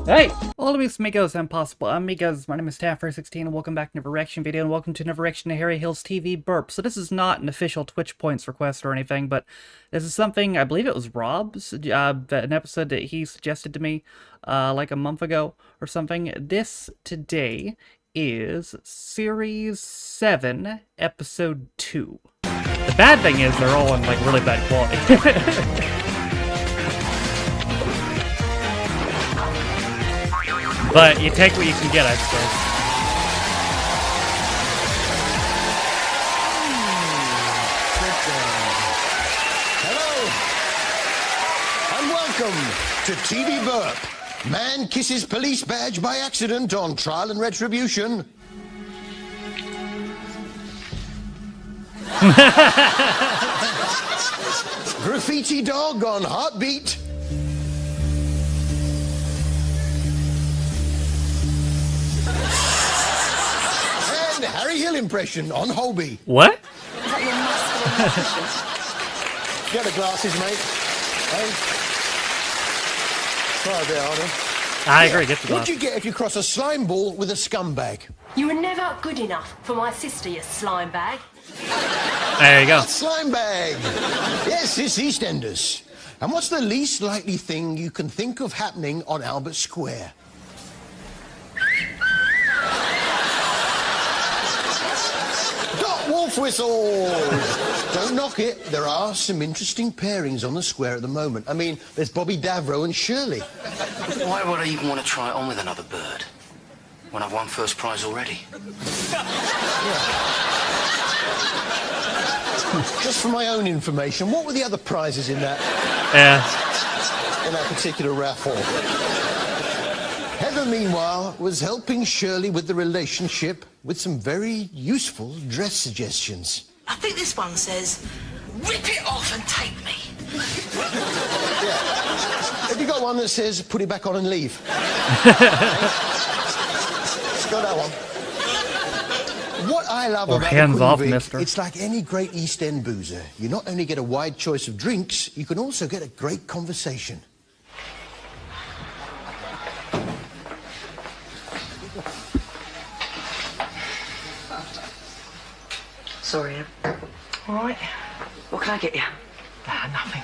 Hey! Hola amigos and possible amigos, my name is Taffer16 and welcome back to another reaction video and welcome to another reaction to Harry Hill's TV Burp. So this is not an official Twitch Points request or anything, but this is something, I believe it was Rob's, an episode that he suggested to me like a month ago or something. This today is Series 7, Episode 2. The bad thing is they're all in like really bad quality. But you take what you can get, I suppose. Hello, and welcome to TV Burp. Man kisses police badge by accident on trial and retribution. Graffiti dog on heartbeat. And Harry Hill impression on Holby. What? Is that your muscular musician? Get the glasses, mate. Hey? Try a bit harder. I agree, get the What'd glasses. you get if you cross a slime ball with a scumbag? You were never good enough for my sister, you slime bag. There you go. Slime bag. Yes, it's EastEnders. And what's the least likely thing you can think of happening on Albert Square? Got wolf whistles. Don't knock it. There are some interesting pairings on the square at the moment. I mean, there's Bobby Davro and Shirley. Why would I even want to try it on with another bird when I've won first prize already? Just for my own information, what were the other prizes in that particular raffle? Heather, meanwhile, was helping Shirley with the relationship with some very useful dress suggestions. I think this one says, rip it off and take me. Yeah. Have you got one that says, put it back on and leave? Got that one. What I love about hands the off, Queen Vic, mister. it's like any great East End boozer. You not only get a wide choice of drinks, you can also get a great conversation. Sorry, Em. All right. What can I get you? Nothing.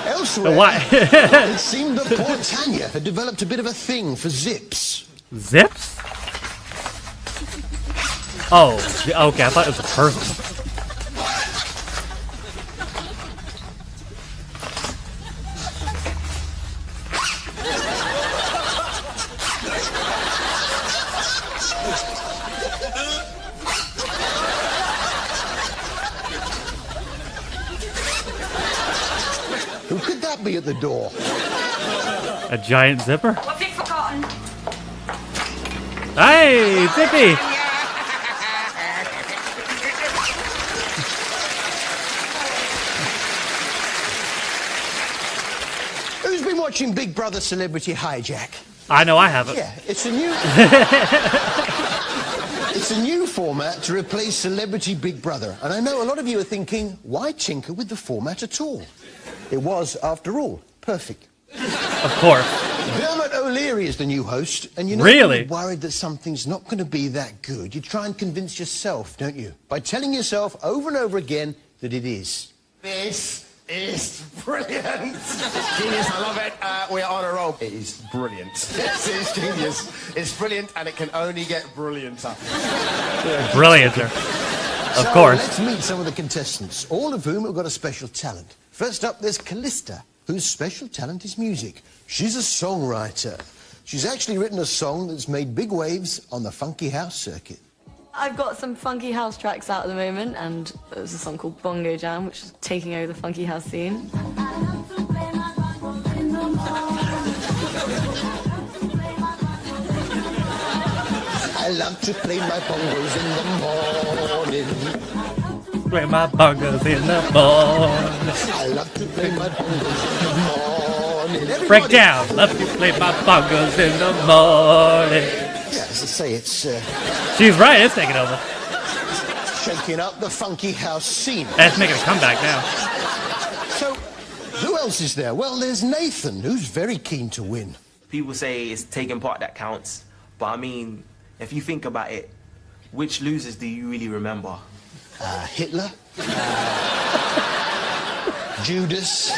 Elsewhere, What? it seemed that poor Tanya had developed a bit of a thing for zips. Zips? Oh, okay, I thought it was a person. Who could that be at the door? A giant zipper? What's it forgotten? Hey, Zippy! Who's been watching Big Brother Celebrity Hijack? I know I haven't. Yeah, it's a new... It's a new format to replace Celebrity Big Brother. And I know a lot of you are thinking, why tinker with the format at all? It was, after all, perfect. Of course. Dermot O'Leary is the new host, and you know Really? you're worried that something's not going to be that good. You try and convince yourself, don't you? By telling yourself over and over again that it is. This is brilliant. Genius, I love it. We're on a roll. It is brilliant. Yes, it's genius. It's brilliant, and it can only get brillianter. Brillianter. Of So, course. let's meet some of the contestants, all of whom have got a special talent. First up, there's Callista, whose special talent is music. She's a songwriter. She's actually written a song that's made big waves on the funky house circuit. I've got some funky house tracks out at the moment, and there's a song called Bongo Jam, which is taking over the funky house scene. I love to play my bongos in the morning. Play my bongos in the morning. I love to play my bongos in the morning. Everybody. Break down. Love to play my bongos in the morning. Yeah, as I say, it's She's right, it's taking over. shaking up the funky house scene. That's making a comeback now. So, who else is there? Well, there's Nathan, who's very keen to win. People say it's taking part that counts, but I mean, if you think about it, which losers do you really remember? Hitler, Judas,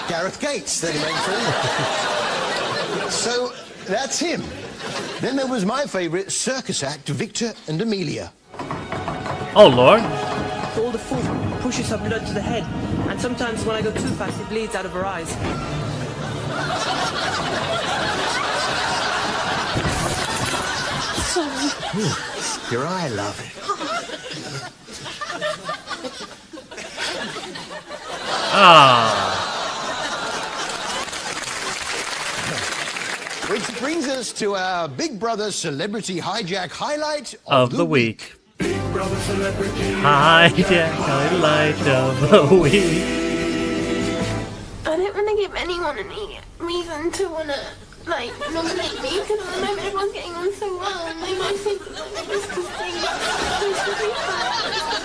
Gareth Gates, then he made through. So that's him. Then there was my favourite circus act, Victor and Amelia. Oh, Lord. All the food pushes her blood to the head, and sometimes when I go too fast, it bleeds out of her eyes. Your eye, love it. Which brings us to our Big Brother Celebrity Hijack highlight Of the week. Hijack highlight of the week. I don't want to give anyone any reason to want to, like, nominate me because I know everyone's getting on so well and they might think that I'm just to sing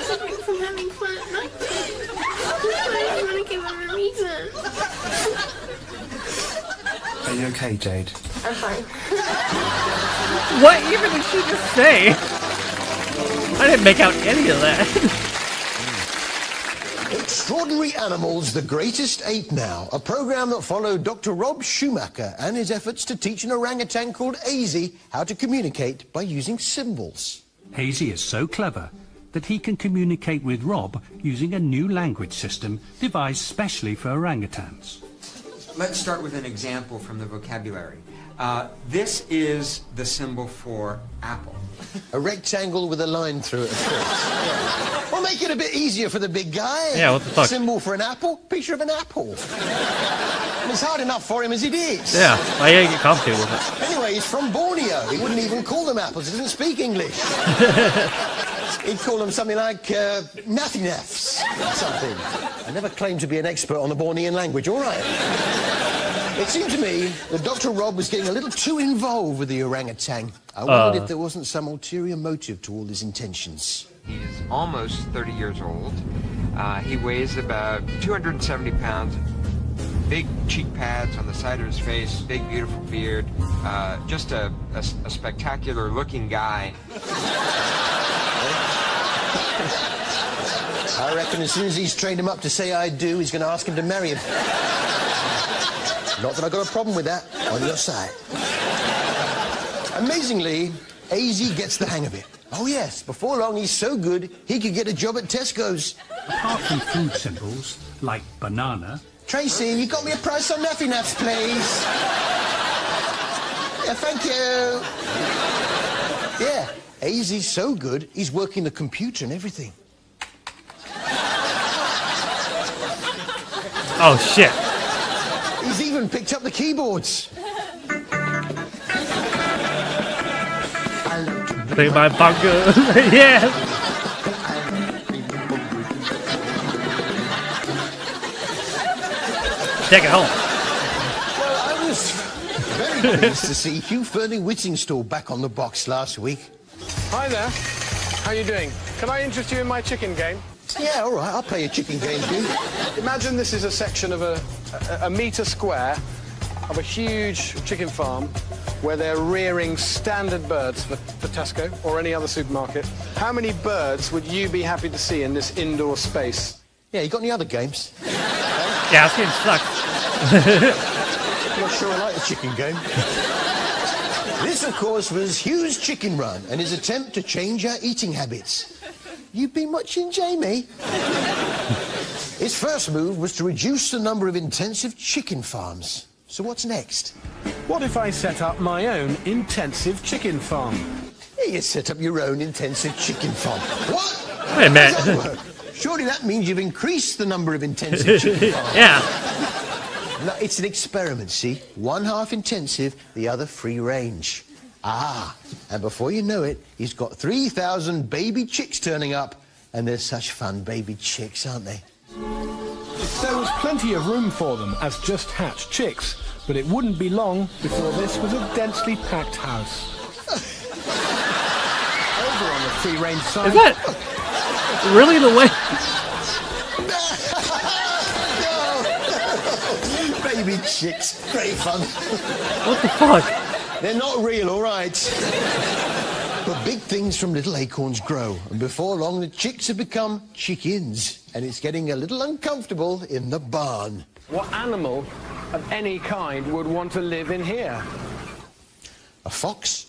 separate from having fun at night. So I don't want to give them a reason. Are you okay, Jade? I'm fine. What even did she just say? I didn't make out any of that. Extraordinary Animals, The Greatest Ape Now, a program that followed Dr. Rob Schumacher and his efforts to teach an orangutan called Azy how to communicate by using symbols. Hazy is so clever that he can communicate with Rob using a new language system devised specially for orangutans. Let's start with an example from the vocabulary. This is the symbol for apple. A rectangle with a line through it, of course. Yeah. We'll make it a bit easier for the big guy. Yeah, what the fuck? Symbol for an apple, picture of an apple. And it's hard enough for him as it is. Yeah, I gotta get complicated with it. Anyway, he's from Borneo. He wouldn't even call them apples. He doesn't speak English. He'd call them something like naffy-naffs or something. I never claimed to be an expert on the Bornean language, all right. It seemed to me that Dr. Rob was getting a little too involved with the orangutan. I wondered if there wasn't some ulterior motive to all his intentions. He's almost 30 years old. He weighs about 270 pounds. Big cheek pads on the side of his face, big beautiful beard. Just a spectacular looking guy. I reckon as soon as he's trained him up to say I do, he's going to ask him to marry him. Not that I've got a problem with that, on your side. Amazingly, AZ gets the hang of it. Oh yes, before long he's so good, he could get a job at Tesco's. Apart from food symbols, like banana... Tracy, you got me a price on Naffy Naffs, please? Yeah, thank you. Yeah, AZ's so good, he's working the computer and everything. Oh, shit. He's even picked up the keyboards. Play my bunker. Yeah. Take it home. Well, I was very pleased to see Hugh Fearnley-Whittingstall back on the box last week. Hi there. How you doing? Can I interest you in my chicken game? Yeah, all right, I'll play a chicken game, Hugh. Imagine this is a section of a metre square of a huge chicken farm where they're rearing standard birds for Tesco or any other supermarket. How many birds would you be happy to see in this indoor space? Yeah, you got any other games? Yeah, this game sucks. I'm not sure I like the chicken game. This, of course, was Hugh's chicken run and his attempt to change our eating habits. You've been watching Jamie? His first move was to reduce the number of intensive chicken farms. So what's next? What if I set up my own intensive chicken farm? Yeah, you set up your own intensive chicken farm. What? Wait a minute. How does that work? Surely that means you've increased the number of intensive chicken farms. Yeah. No, it's an experiment, see? One half intensive, the other free range. Ah, and before you know it, he's got 3,000 baby chicks turning up. And they're such fun baby chicks, aren't they? There was plenty of room for them as just hatched chicks, but it wouldn't be long before this was a densely packed house. Over on the free-range side... Is that really the way... baby chicks. Great fun. What the fuck? They're not real, all right. But big things from little acorns grow, and before long the chicks have become chickens, and it's getting a little uncomfortable in the barn. What animal of any kind would want to live in here? A fox?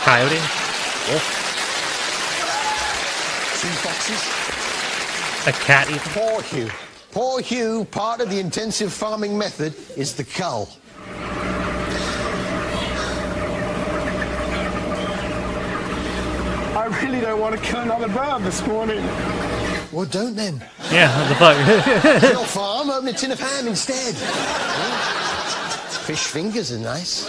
Coyote? Wolf? 2 foxes? A cat even? Poor Hugh. Poor Hugh, part of the intensive farming method is the cull. I really don't want to kill another bird this morning. Well, don't then. Yeah, what the fuck? Your farm, open a tin of ham instead. Fish fingers are nice.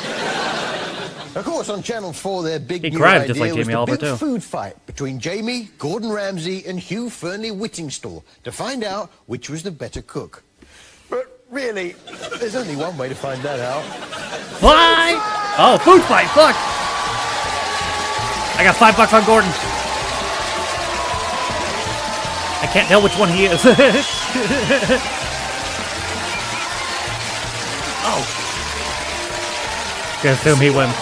Of course, on Channel 4, their big He new cried idea just like was Jamie the Oliver, big too. food fight between Jamie, Gordon Ramsay, and Hugh Fernley Whittingstall to find out which was the better cook. But really, there's only one way to find that out. Why? Oh, food fight, fuck! I got $5 on Gordon. I can't tell which one he is. Oh. Gonna assume he wins.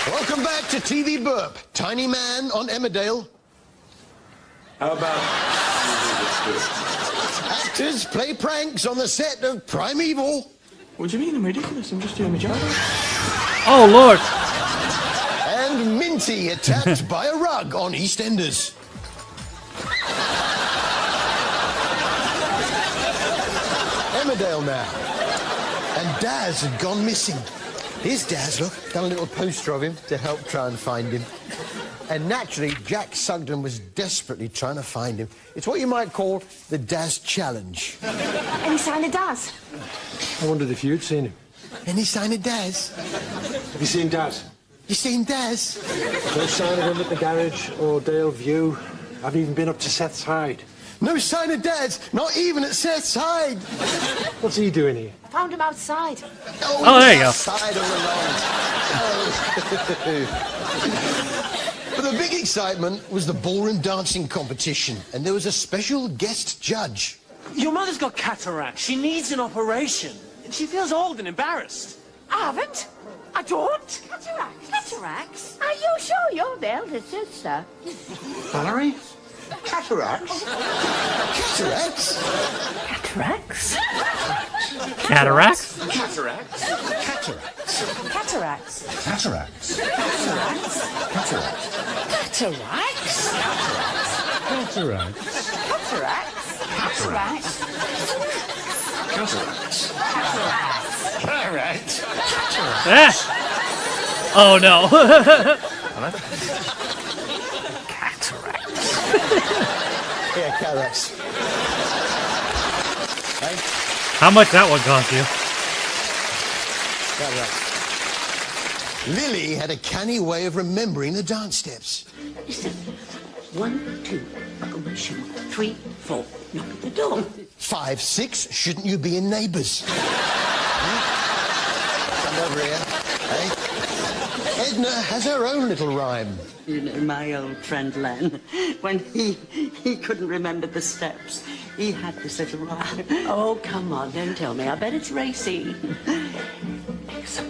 Welcome back to TV Burp. Tiny man on Emmerdale. How about... Actors play pranks on the set of Primeval. What do you mean I'm ridiculous? I'm just doing my job. Oh, Lord. And Minty attacked by a rug on EastEnders. Emmerdale now. And Daz had gone missing. Here's Daz, look. Done a little poster of him to help try and find him. And naturally, Jack Sugden was desperately trying to find him. It's what you might call the Daz Challenge. Any sign of Daz? I wondered if you'd seen him. Any sign of Daz? Have you seen Daz? You seen Daz? No sign of him at the garage or Dale View. I haven't even been up to Seth's hide. No sign of Daz, not even at Seth's hide. What's he doing here? I found him outside. Oh, there you go. Outside all along. But the big excitement was the ballroom dancing competition, and there was a special guest judge. Your mother's got cataracts. She needs an operation. And she feels old and embarrassed. I haven't. I don't. Cataracts? Cataracts? Are you sure you're the elder sister? Valerie? Cataracts? Cataracts? Cataracts? Cataracts? Cataracts? Cataracts. Cataracts? Cataracts. Cataracts? Cataracts. Cataracts? Cataracts. Cataracts? Cataracts. Cataracts? Ah. Oh, no. Yeah, cataracts. Hey? How much that one cost you? Cataracts. Lily had a canny way of remembering the dance steps. Listen. 1, 2, buckle my shoe. 3, 4, knock at the door. 5, 6, shouldn't you be in Neighbours? Come over here. Hey? Edna has her own little rhyme. You know, my old friend Len, when he couldn't remember the steps, he had this little rhyme. Oh, come on, don't tell me. I bet it's racy. It's a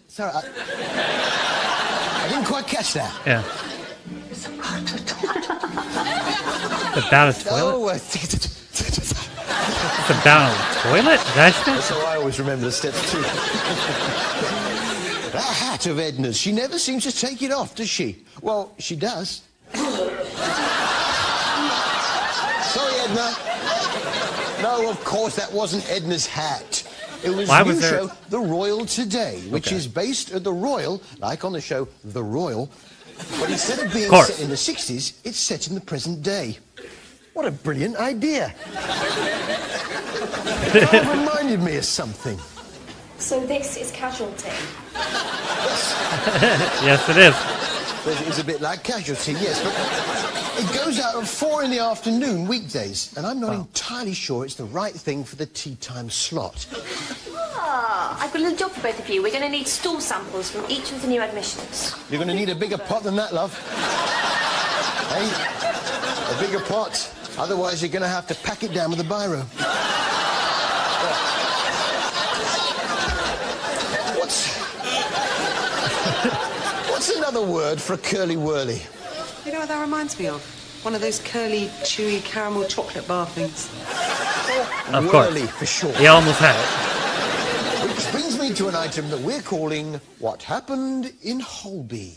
Sorry, I didn't quite catch that. Yeah. About a toilet? Oh, It's about a toilet? That's how I always remember the steps too. That hat of Edna's, she never seems to take it off, does she? Well, she does. Sorry, Edna. No, of course, that wasn't Edna's hat. It was Why the was new there- show, The Royal Today, which Okay. is based at The Royal, like on the show The Royal. But instead of being course. set in the 60s, it's set in the present day. What a brilliant idea. It reminded me of something. So this is Casualty. Yes, it is. It's a bit like Casualty, yes, but it goes out at 4 in the afternoon weekdays, and I'm not entirely sure it's the right thing for the tea time slot. Ah, I've got a little job for both of you. We're going to need stool samples from each of the new admissions. You're going to need a bigger pot than that, love. Hey, a bigger pot. Otherwise, you're going to have to pack it down with a biro. What's another word for a curly-whirly? You know what that reminds me of? One of those curly, chewy caramel chocolate bar things. Of course. Whirly, for sure. He almost had it. Which brings me to an item that we're calling What Happened in Holby.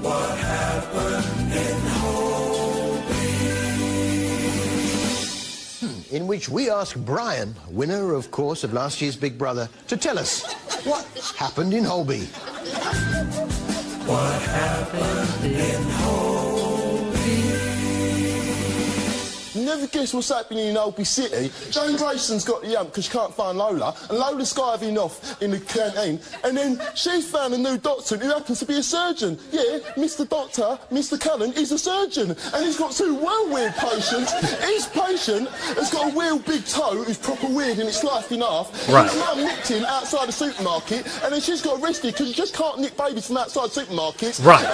What happened in Holby? In which we ask Brian, winner, of course, of last year's Big Brother, to tell us what happened in Holby. What happened in Holby? You never guess what's happening in Holby City. Jane Grayson's got the hump because she can't find Lola, and Lola's skiving off in the canteen, and then she's found a new doctor who happens to be a surgeon. Yeah, Mr. Doctor, Mr. Cullen, is a surgeon, and he's got two well weird patients. His patient has got a real big toe who's proper weird and it's sliced in half. Right. His mum nicked him outside the supermarket, and then she's got arrested because you just can't nick babies from outside supermarkets. Right.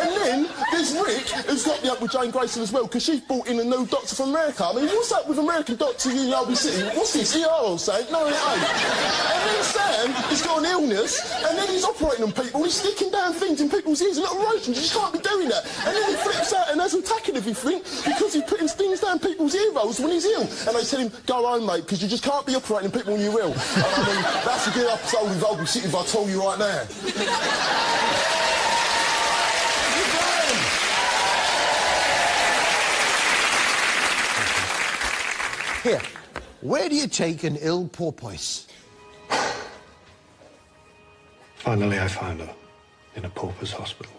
And then there's Rick, who's got the up with Jane Grayson as well, because she's brought in a new doctor from America. I mean, what's up with American doctors in Holby City? What's this, ER or something? No, it ain't. And then Sam, he's got an illness, and then he's operating on people, he's sticking down things in people's ears, and operations, you just can't be doing that. And then he flips out and has an attack and everything, because he's putting things down people's ear rolls when he's ill. And they tell him, go home, mate, because you just can't be operating on people when you're ill. And I mean, that's a good episode of Holby City if I told you right now. Here, where do you take an ill porpoise? Finally, I found her in a pauper's hospital.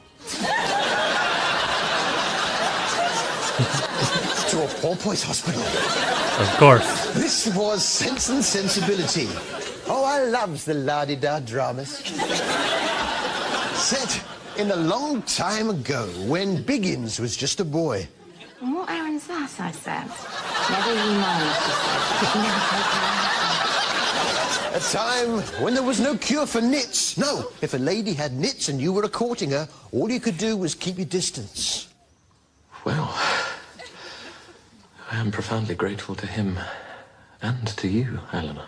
To a porpoise hospital. Of course. This was Sense and Sensibility. Oh, I loves the la-di-da dramas. Set in a long time ago when Biggins was just a boy. And what errand's that, I said? Never you mind, she said. A time when there was no cure for nits. No, if a lady had nits and you were courting her, all you could do was keep your distance. Well, I am profoundly grateful to him and to you, Eleanor.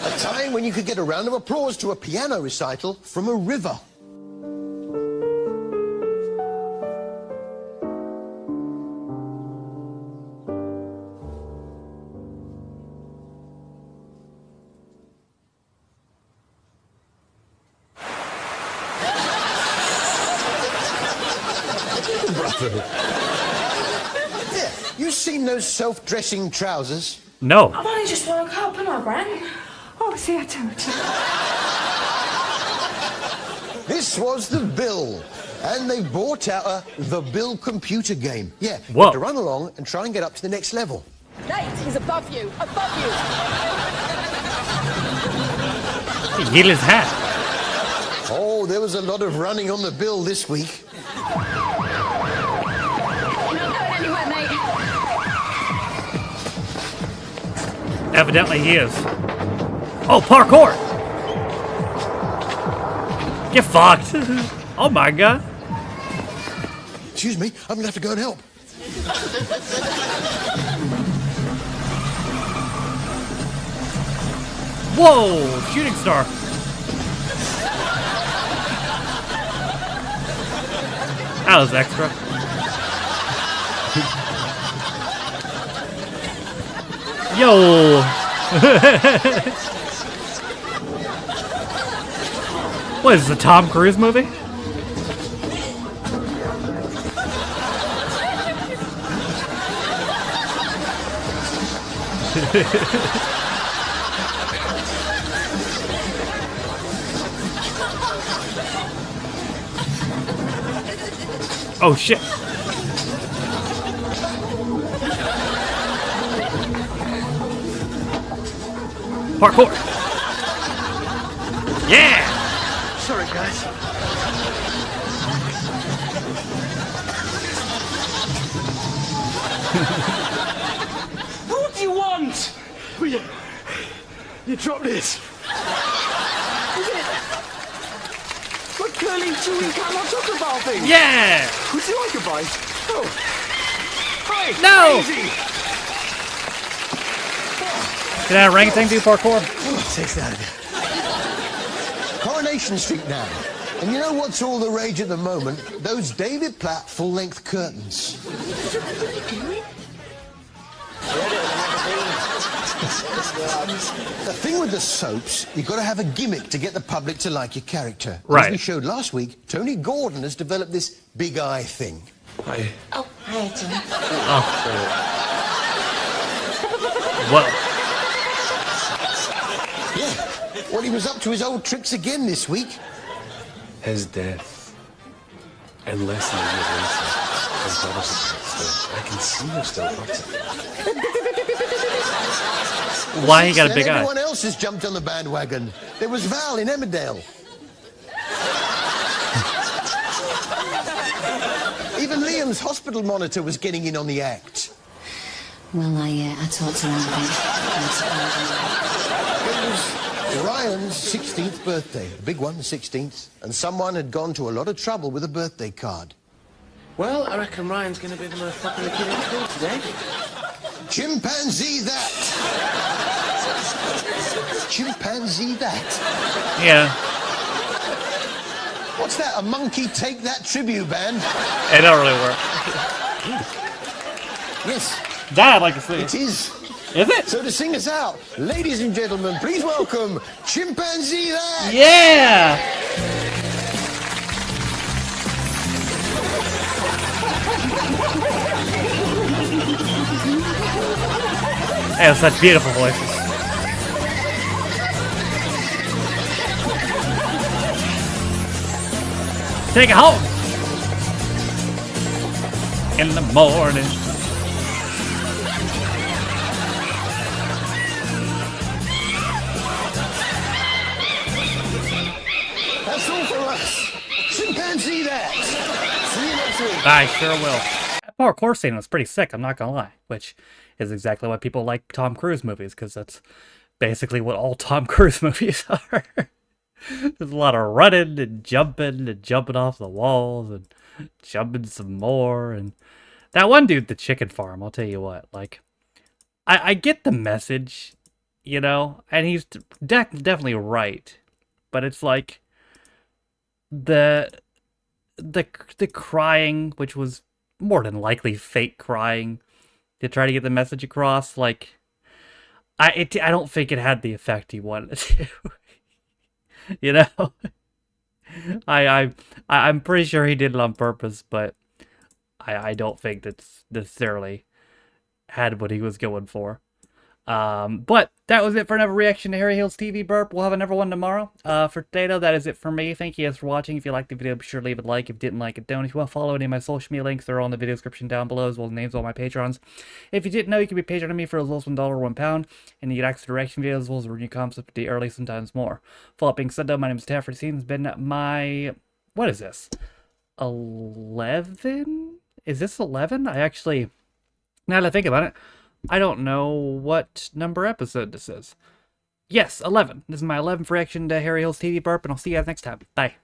A time when you could get a round of applause to a piano recital from a river. Yeah, you seen those self-dressing trousers? No. I've only just woke up, haven't I, Gran? Oh, see, I don't. This was the Bill, and they brought out a The Bill computer game. Yeah, you Whoa. have to run along and try and get up to the next level. Nate, he's above you, above you. He hit his hat. Oh, there was a lot of running on the Bill this week. You're not going anywhere, mate. Evidently he is. Oh, parkour! Get fucked. Oh my god. Excuse me, I'm gonna have to go and help. Whoa! Shooting star. That was extra. Yo! What is this, a Tom Cruise movie? Oh shit. Parkour. Yeah! Sorry, guys. What do you want? Well, you dropped this. Is it? What curly, chewy caramel chocolate bar thing? Yeah! Would you like a bite? Oh. Hi! No! Crazy. Can I orangutan do parkour? Takes that. Coronation Street now. And you know what's all the rage at the moment? Those David Platt full-length curtains. The thing with the soaps, you've got to have a gimmick to get the public to like your character. Right. As we showed last week, Tony Gordon has developed this big eye thing. Hi. Oh, hi, Tim. Oh. What? Yeah. Well, he was up to his old tricks again this week. His death. And less than a year later, his brother's still. I can see you're still hurting. Why he got a big eye? Everyone else has jumped on the bandwagon. There was Val in Emmerdale. Even Liam's hospital monitor was getting in on the act. Well, I talked to him a bit. It was Ryan's 16th birthday, the big one, the 16th, and someone had gone to a lot of trouble with a birthday card. Well, I reckon Ryan's going to be the most popular kid in school today. Chimpanzee that! Chimpanzee that? Yeah. What's that, a monkey take that tribute band? It don't really work. Yes. That I'd like to see. It is. Is it? So to sing us out, ladies and gentlemen, please welcome Chimpanzee that! Yeah! They have such beautiful voices. Take it home! In the morning. That's all for us. Chimpanzee that! See you next week. I sure will. That parkour scene was pretty sick, I'm not gonna lie. Which is exactly why people like Tom Cruise movies, because that's basically what all Tom Cruise movies are. There's a lot of running and jumping off the walls and jumping some more. And that one dude, the chicken farm, I'll tell you what, like, I get the message, you know, and he's definitely right. But it's like the crying, which was more than likely fake crying to try to get the message across, like, I don't think it had the effect he wanted it to. You know, I'm pretty sure he did it on purpose, but I don't think that's necessarily had what he was going for. But that was it for another reaction to Harry Hill's TV Burp. We'll have another one tomorrow. For today, though, that is it for me. Thank you guys for watching. If you liked the video, be sure to leave a like. If you didn't like it, don't. If you want to follow any of my social media links, they're all in the video description down below, as well as the names of all my patrons. If you didn't know, you can be patroning me for as low as $1 or £1, and you get access to reaction videos, as well as review comments up a day early, sometimes more. For that being said, though, my name is Stafford. It's been my... what is this? 11? Is this 11? I actually... now that I think about it, I don't know what number episode this is. Yes, 11. This is my 11th reaction to Harry Hill's TV Burp, and I'll see you guys next time. Bye.